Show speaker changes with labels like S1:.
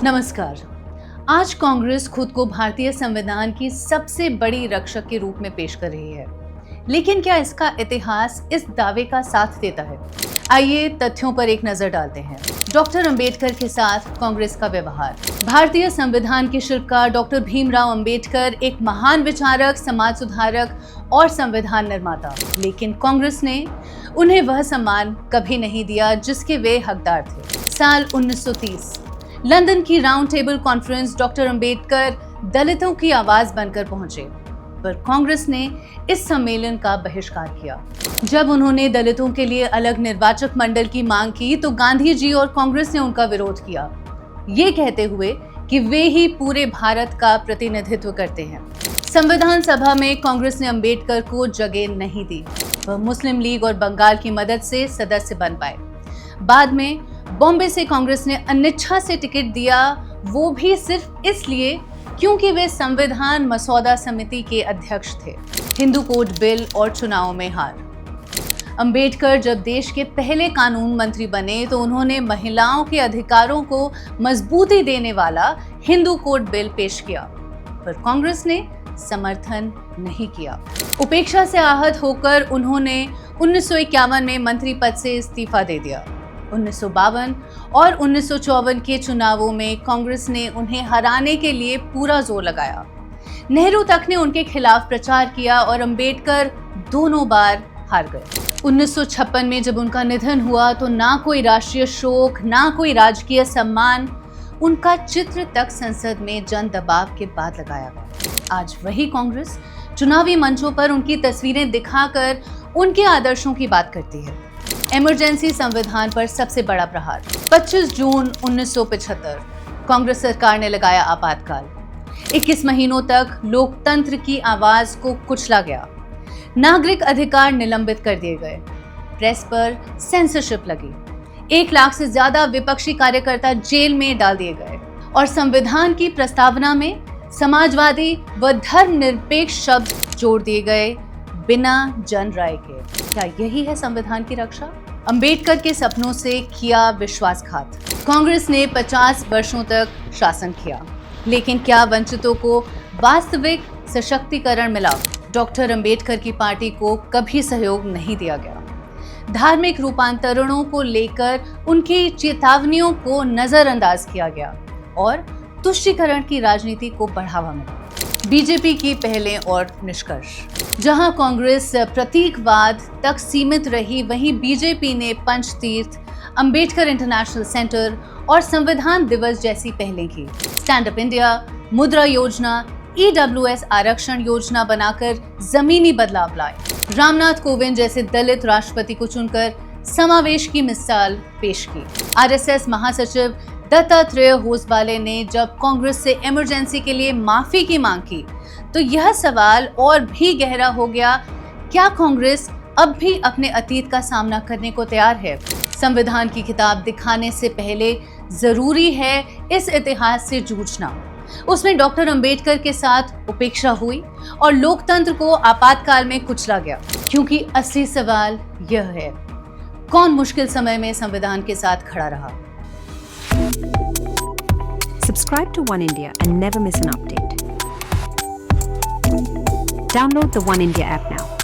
S1: नमस्कार। आज कांग्रेस खुद को भारतीय संविधान की सबसे बड़ी रक्षक के रूप में पेश कर रही है, लेकिन क्या इसका इतिहास इस दावे का साथ देता है? आइए तथ्यों पर एक नजर डालते हैं। डॉक्टर अंबेडकर के साथ कांग्रेस का व्यवहार। भारतीय संविधान के शिल्पकार डॉक्टर भीमराव अंबेडकर एक महान विचारक, समाज सुधारक और संविधान निर्माता, लेकिन कांग्रेस ने उन्हें वह सम्मान कभी नहीं दिया जिसके वे हकदार थे। साल 1930 लंदन की round table conference, doctor Ambedkar दलितों की आवाज बनकर पहुंचे, पर कांग्रेस ने इस सम्मेलन का बहिष्कार किया। जब उन्होंने दलितों के लिए अलग निर्वाचक मंडल की मांग की तो गांधी जी और कांग्रेस ने उनका विरोध किया, ये कहते हुए कि वे ही पूरे भारत का प्रतिनिधित्व करते हैं। संविधान सभा में कांग्रेस ने अंबेडकर को जगह नहीं दी। वह मुस्लिम लीग और बंगाल की मदद से सदस्य बन पाए। बाद में बॉम्बे से कांग्रेस ने अनिच्छा से टिकट दिया, वो भी सिर्फ इसलिए क्योंकि वे संविधान मसौदा समिति के अध्यक्ष थे। हिंदू कोड बिल और चुनाव में हार। अंबेडकर जब देश के पहले कानून मंत्री बने तो उन्होंने महिलाओं के अधिकारों को मजबूती देने वाला हिंदू कोड बिल पेश किया, पर कांग्रेस ने समर्थन नहीं किया। उपेक्षा से आहत होकर उन्होंने 1951 में मंत्री पद से इस्तीफा दे दिया। 1952 और 1954 के चुनावों में कांग्रेस ने उन्हें हराने के लिए पूरा जोर लगाया। नेहरू तक ने उनके खिलाफ प्रचार किया और अंबेडकर दोनों बार हार गए। 1956 में जब उनका निधन हुआ तो ना कोई राष्ट्रीय शोक, ना कोई राजकीय सम्मान, उनका चित्र तक संसद में जन दबाव के बाद लगाया गया। आज वही कांग्रेस चुनावी मंचों पर उनकी तस्वीरें दिखाकर उनके आदर्शों की बात करती है। इमरजेंसी संविधान पर सबसे बड़ा प्रहार। 25 जून 1975 कांग्रेस सरकार ने लगाया आपातकाल। 21 महीनों तक लोकतंत्र की आवाज को कुचला गया। नागरिक अधिकार निलंबित कर दिए गए। प्रेस पर सेंसरशिप लगी। 1 लाख से ज्यादा विपक्षी कार्यकर्ता जेल में डाल दिए गए और संविधान की प्रस्तावना में समाजवादी व धर्मनिरपेक्ष शब्द जोड़ दिए गए बिना जन राय के। क्या यही है संविधान की रक्षा? अंबेडकर के सपनों से किया विश्वासघात। कांग्रेस ने 50 वर्षों तक शासन किया, लेकिन क्या वंचितों को वास्तविक सशक्तिकरण मिला? डॉक्टर अंबेडकर की पार्टी को कभी सहयोग नहीं दिया गया। धार्मिक रूपांतरणों को लेकर उनकी चेतावनियों को नजरअंदाज किया गया और तुष्टीकरण की राजनीति को बढ़ावा मिला। बीजेपी की पहले और निष्कर्ष। जहां कांग्रेस प्रतीकवाद तक सीमित रही, वहीं बीजेपी ने पंचतीर्थ, अंबेडकर इंटरनेशनल सेंटर और संविधान दिवस जैसी पहलें की। स्टैंड अप इंडिया, मुद्रा योजना, EWS आरक्षण योजना बनाकर जमीनी बदलाव लाए। रामनाथ कोविंद जैसे दलित राष्ट्रपति को चुनकर समावेश की मिसाल पेश की। RSS महासचिव दत्तात्रेय होसबाले ने जब कांग्रेस से इमरजेंसी के लिए माफी की मांग की तो यह सवाल और भी गहरा हो गया, क्या कांग्रेस अब भी अपने अतीत का सामना करने को तैयार है? संविधान की किताब दिखाने से पहले जरूरी है इस इतिहास से जूझना। उसमें डॉक्टर अंबेडकर के साथ उपेक्षा हुई और लोकतंत्र को आपातकाल में कुचला गया, क्योंकि असली सवाल यह है, कौन मुश्किल समय में संविधान के साथ खड़ा रहा?
S2: Subscribe to One India and never miss an update. Download the One India app now.